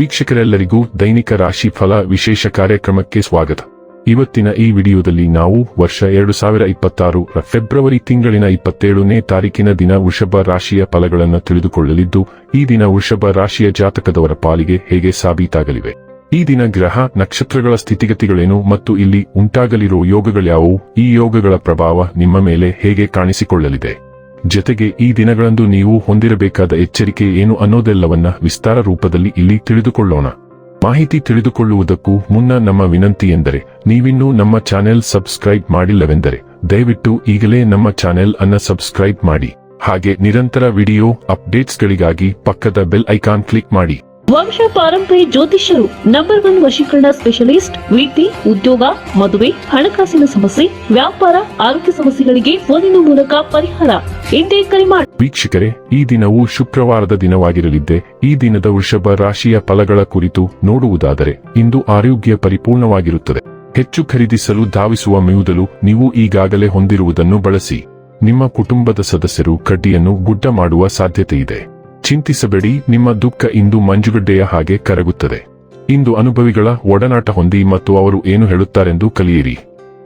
ವೀಕ್ಷಕರೆಲ್ಲರಿಗೂ ದೈನಿಕ ರಾಶಿ ಫಲ ವಿಶೇಷ ಕಾರ್ಯಕ್ರಮಕ್ಕೆ ಸ್ವಾಗತ. ಇವತ್ತಿನ ಈ ವಿಡಿಯೋದಲ್ಲಿ ನಾವು ವರ್ಷ 2026 ಫೆಬ್ರವರಿ ತಿಂಗಳಿನ 27ನೇ ತಾರೀಕಿನ ದಿನ ವೃಷಭ ರಾಶಿಯ ಫಲಗಳನ್ನು ತಿಳಿದುಕೊಳ್ಳಲಿದ್ದು, ಈ ದಿನ ವೃಷಭ ರಾಶಿಯ ಜಾತಕದವರ ಪಾಲಿಗೆ ಹೇಗೆ ಸಾಬೀತಾಗಲಿವೆ, ಈ ದಿನ ಗ್ರಹ ನಕ್ಷತ್ರಗಳ ಸ್ಥಿತಿಗತಿಗಳೇನು ಮತ್ತು ಇಲ್ಲಿ ಉಂಟಾಗಲಿರುವ ಯೋಗಗಳ್ಯಾವುವು, ಈ ಯೋಗಗಳ ಪ್ರಭಾವ ನಿಮ್ಮ ಮೇಲೆ ಹೇಗೆ ಕಾಣಿಸಿಕೊಳ್ಳಲಿದೆ, ಜೊತೆಗೆ ಈ ದಿನಗಳಂದು ನೀವು ಹೊಂದಿರಬೇಕಾದ ಎಚ್ಚರಿಕೆ ಏನು ಅನ್ನೋದೆಲ್ಲವನ್ನ ವಿಸ್ತಾರ ರೂಪದಲ್ಲಿ ಇಲ್ಲಿ ತಿಳಿದುಕೊಳ್ಳೋಣ. ಮಾಹಿತಿ ತಿಳಿದುಕೊಳ್ಳುವುದಕ್ಕೂ ಮುನ್ನ ನಮ್ಮ ವಿನಂತಿ ಎಂದರೆ, ನೀವಿನ್ನೂ ನಮ್ಮ ಚಾನೆಲ್ ಸಬ್ಸ್ಕ್ರೈಬ್ ಮಾಡಿಲ್ಲವೆಂದರೆ ದಯವಿಟ್ಟು ಈಗಲೇ ನಮ್ಮ ಚಾನೆಲ್ ಅನ್ನು ಸಬ್ಸ್ಕ್ರೈಬ್ ಮಾಡಿ. ಹಾಗೆ ನಿರಂತರ ವಿಡಿಯೋ ಅಪ್ಡೇಟ್ಸ್ಗಳಿಗಾಗಿ ಪಕ್ಕದ ಬೆಲ್ ಐಕಾನ್ ಕ್ಲಿಕ್ ಮಾಡಿ. ವಂಶ ಪಾರಂಪರ್ಯ ಜ್ಯೋತಿಷ್ಯರು ನಂಬರ್ 1 ವಶೀಕರಣ ಸ್ಪೆಷಲಿಸ್ಟ್. ವೃತ್ತಿ, ಉದ್ಯೋಗ, ಮದುವೆ, ಹಣಕಾಸಿನ ಸಮಸ್ಯೆ, ವ್ಯಾಪಾರ, ಆರೋಗ್ಯ ಸಮಸ್ಯೆಗಳಿಗೆ ಫೋನಿನ ಮೂಲಕ ಪರಿಹಾರ. ಇಂದೇ ಕರೆ ಮಾಡಿ. ವೀಕ್ಷಕರೇ, ಈ ದಿನವು ಶುಕ್ರವಾರದ ದಿನವಾಗಿರಲಿದ್ದೆ. ಈ ದಿನದ ವೃಷಭ ರಾಶಿಯ ಫಲಗಳ ಕುರಿತು ನೋಡುವುದಾದರೆ, ಇಂದು ಆರೋಗ್ಯ ಪರಿಪೂರ್ಣವಾಗಿರುತ್ತದೆ. ಹೆಚ್ಚು ಖರೀದಿಸಲು ಧಾವಿಸುವ ಮೊದಲು ನೀವು ಈಗಾಗಲೇ ಹೊಂದಿರುವುದನ್ನು ಬಳಸಿ. ನಿಮ್ಮ ಕುಟುಂಬದ ಸದಸ್ಯರು ಕಡ್ಡಿಯನ್ನು ಗುಡ್ಡ ಮಾಡುವ ಸಾಧ್ಯತೆಯಿದೆ. ಚಿಂತಿಸಬೇಡಿ, ನಿಮ್ಮ ದುಃಖ ಇಂದು ಮಂಜುಗಡ್ಡೆಯ ಹಾಗೆ ಕರಗುತ್ತದೆ. ಇಂದು ಅನುಭವಿಗಳ ಒಡನಾಟ ಹೊಂದಿ ಮತ್ತು ಅವರು ಏನು ಹೇಳುತ್ತಾರೆಂದು ಕಲಿಯಿರಿ.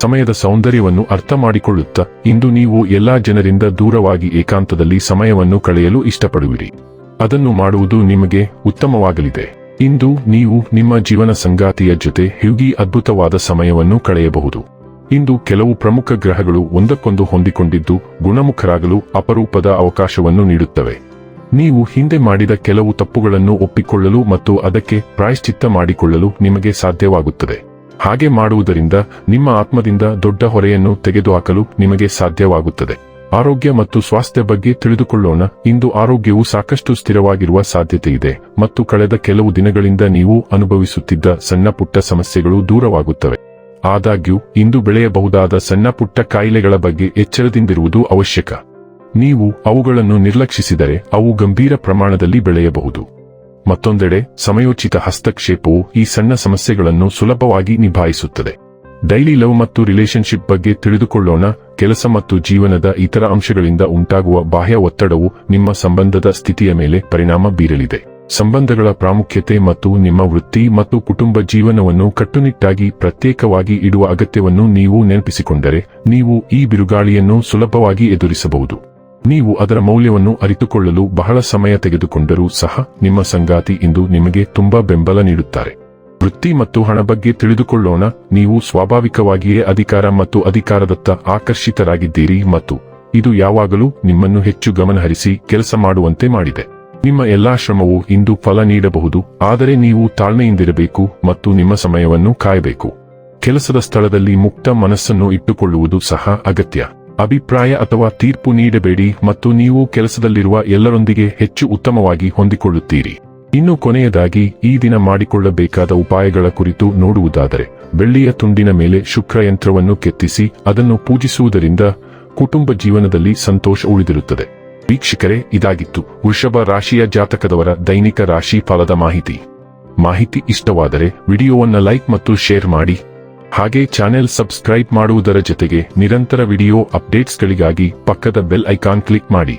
ಸಮಯದ ಸೌಂದರ್ಯವನ್ನು ಅರ್ಥ ಮಾಡಿಕೊಳ್ಳುತ್ತಾ ಇಂದು ನೀವು ಎಲ್ಲಾ ಜನರಿಂದ ದೂರವಾಗಿ ಏಕಾಂತದಲ್ಲಿ ಸಮಯವನ್ನು ಕಳೆಯಲು ಇಷ್ಟಪಡುವಿರಿ. ಅದನ್ನು ಮಾಡುವುದು ನಿಮಗೆ ಉತ್ತಮವಾಗಲಿದೆ. ಇಂದು ನೀವು ನಿಮ್ಮ ಜೀವನ ಸಂಗಾತಿಯ ಜೊತೆ ಹೀಗೆ ಅದ್ಭುತವಾದ ಸಮಯವನ್ನು ಕಳೆಯಬಹುದು. ಇಂದು ಕೆಲವು ಪ್ರಮುಖ ಗ್ರಹಗಳು ಒಂದಕ್ಕೊಂದು ಹೊಂದಿಕೊಂಡಿದ್ದು ಗುಣಮುಖರಾಗಲು ಅಪರೂಪದ ಅವಕಾಶವನ್ನು ನೀಡುತ್ತವೆ. ನೀವು ಹಿಂದೆ ಮಾಡಿದ ಕೆಲವು ತಪ್ಪುಗಳನ್ನು ಒಪ್ಪಿಕೊಳ್ಳಲು ಮತ್ತು ಅದಕ್ಕೆ ಪ್ರಾಯಶ್ಚಿತ್ತ ಮಾಡಿಕೊಳ್ಳಲು ನಿಮಗೆ ಸಾಧ್ಯವಾಗುತ್ತದೆ. ಹಾಗೆ ಮಾಡುವುದರಿಂದ ನಿಮ್ಮ ಆತ್ಮದಿಂದ ದೊಡ್ಡ ಹೊರೆಯನ್ನು ತೆಗೆದುಹಾಕಲು ನಿಮಗೆ ಸಾಧ್ಯವಾಗುತ್ತದೆ. ಆರೋಗ್ಯ ಮತ್ತು ಸ್ವಾಸ್ಥ್ಯ ಬಗ್ಗೆ ತಿಳಿದುಕೊಳ್ಳೋಣ. ಇಂದು ಆರೋಗ್ಯವು ಸಾಕಷ್ಟು ಸ್ಥಿರವಾಗಿರುವ ಸಾಧ್ಯತೆಯಿದೆ ಮತ್ತು ಕಳೆದ ಕೆಲವು ದಿನಗಳಿಂದ ನೀವು ಅನುಭವಿಸುತ್ತಿದ್ದ ಸಣ್ಣ ಪುಟ್ಟ ಸಮಸ್ಯೆಗಳು ದೂರವಾಗುತ್ತವೆ. ಆದಾಗ್ಯೂ ಇಂದು ಬೆಳೆಯಬಹುದಾದ ಸಣ್ಣ ಪುಟ್ಟ ಕಾಯಿಲೆಗಳ ಬಗ್ಗೆ ಎಚ್ಚರದಿಂದಿರುವುದು ಅವಶ್ಯಕ. ನೀವು ಅವುಗಳನ್ನು ನಿರ್ಲಕ್ಷಿಸಿದರೆ ಅವು ಗಂಭೀರ ಪ್ರಮಾಣದಲ್ಲಿ ಬೆಳೆಯಬಹುದು. ಮತ್ತೊಂದೆಡೆ ಸಮಯೋಚಿತ ಹಸ್ತಕ್ಷೇಪವು ಈ ಸಣ್ಣ ಸಮಸ್ಯೆಗಳನ್ನು ಸುಲಭವಾಗಿ ನಿಭಾಯಿಸುತ್ತದೆ. ಡೈಲಿ ಲವ್ ಮತ್ತು ರಿಲೇಶನ್ಶಿಪ್ ಬಗ್ಗೆ ತಿಳಿದುಕೊಳ್ಳೋಣ. ಕೆಲಸ ಮತ್ತು ಜೀವನದ ಇತರ ಅಂಶಗಳಿಂದ ಉಂಟಾಗುವ ಬಾಹ್ಯ ಒತ್ತಡವು ನಿಮ್ಮ ಸಂಬಂಧದ ಸ್ಥಿತಿಯ ಮೇಲೆ ಪರಿಣಾಮ ಬೀರಲಿದೆ. ಸಂಬಂಧಗಳ ಪ್ರಾಮುಖ್ಯತೆ ಮತ್ತು ನಿಮ್ಮ ವೃತ್ತಿ ಮತ್ತು ಕುಟುಂಬ ಜೀವನವನ್ನು ಕಟ್ಟುನಿಟ್ಟಾಗಿ ಪ್ರತ್ಯೇಕವಾಗಿ ಇಡುವ ಅಗತ್ಯವನ್ನು ನೀವು ನೆನಪಿಸಿಕೊಂಡರೆ ನೀವು ಈ ಬಿರುಗಾಳಿಯನ್ನು ಸುಲಭವಾಗಿ ಎದುರಿಸಬಹುದು. ನೀವು ಅದರ ಮೌಲ್ಯವನ್ನು ಅರಿತುಕೊಳ್ಳಲು ಬಹಳ ಸಮಯ ತೆಗೆದುಕೊಂಡರೂ ಸಹ ನಿಮ್ಮ ಸಂಗಾತಿ ಇಂದು ನಿಮಗೆ ತುಂಬಾ ಬೆಂಬಲ ನೀಡುತ್ತಾರೆ. ವೃತ್ತಿ ಮತ್ತು ಹಣ ಬಗ್ಗೆ ತಿಳಿದುಕೊಳ್ಳೋಣ. ನೀವು ಸ್ವಾಭಾವಿಕವಾಗಿಯೇ ಅಧಿಕಾರ ಮತ್ತು ಅಧಿಕಾರದತ್ತ ಆಕರ್ಷಿತರಾಗಿದ್ದೀರಿ ಮತ್ತು ಇದು ಯಾವಾಗಲೂ ನಿಮ್ಮನ್ನು ಹೆಚ್ಚು ಗಮನಹರಿಸಿ ಕೆಲಸ ಮಾಡುವಂತೆ ಮಾಡಿದೆ. ನಿಮ್ಮ ಎಲ್ಲಾ ಶ್ರಮವು ಇಂದು ಫಲ ನೀಡಬಹುದು, ಆದರೆ ನೀವು ತಾಳ್ಮೆಯಿಂದಿರಬೇಕು ಮತ್ತು ನಿಮ್ಮ ಸಮಯವನ್ನು ಕಾಯಬೇಕು. ಕೆಲಸದ ಸ್ಥಳದಲ್ಲಿ ಮುಕ್ತ ಮನಸ್ಸನ್ನು ಇಟ್ಟುಕೊಳ್ಳುವುದು ಸಹ ಅಗತ್ಯ. ಅಭಿಪ್ರಾಯ ಅಥವಾ ತೀರ್ಪು ನೀಡಬೇಡಿ ಮತ್ತು ನೀವು ಕೆಲಸದಲ್ಲಿರುವ ಎಲ್ಲರೊಂದಿಗೆ ಹೆಚ್ಚು ಉತ್ತಮವಾಗಿ ಹೊಂದಿಕೊಳ್ಳುತ್ತೀರಿ. ಇನ್ನು ಕೊನೆಯದಾಗಿ ಈ ದಿನ ಮಾಡಿಕೊಳ್ಳಬೇಕಾದ ಉಪಾಯಗಳ ಕುರಿತು ನೋಡುವುದಾದರೆ, ಬೆಳ್ಳಿಯ ತುಂಡಿನ ಮೇಲೆ ಶುಕ್ರ ಯಂತ್ರವನ್ನು ಕೆತ್ತಿಸಿ ಅದನ್ನು ಪೂಜಿಸುವುದರಿಂದ ಕುಟುಂಬ ಜೀವನದಲ್ಲಿ ಸಂತೋಷ ಉಳಿದಿರುತ್ತದೆ. ವೀಕ್ಷಕರೇ, ಇದಾಗಿತ್ತು ವೃಷಭ ರಾಶಿಯ ಜಾತಕದವರ ದೈನಿಕ ರಾಶಿ ಫಲದ ಮಾಹಿತಿ ಇಷ್ಟವಾದರೆ ವಿಡಿಯೋವನ್ನು ಲೈಕ್ ಮತ್ತು ಶೇರ್ ಮಾಡಿ. ಹಾಗೆ ಚಾನೆಲ್ ಸಬ್ಸ್ಕ್ರೈಬ್ ಮಾಡುವುದರ ಜೊತೆಗೆ ನಿರಂತರ ವಿಡಿಯೋ ಅಪ್ಡೇಟ್ಸ್ಗಳಿಗಾಗಿ ಪಕ್ಕದ ಬೆಲ್ ಐಕಾನ್ ಕ್ಲಿಕ್ ಮಾಡಿ.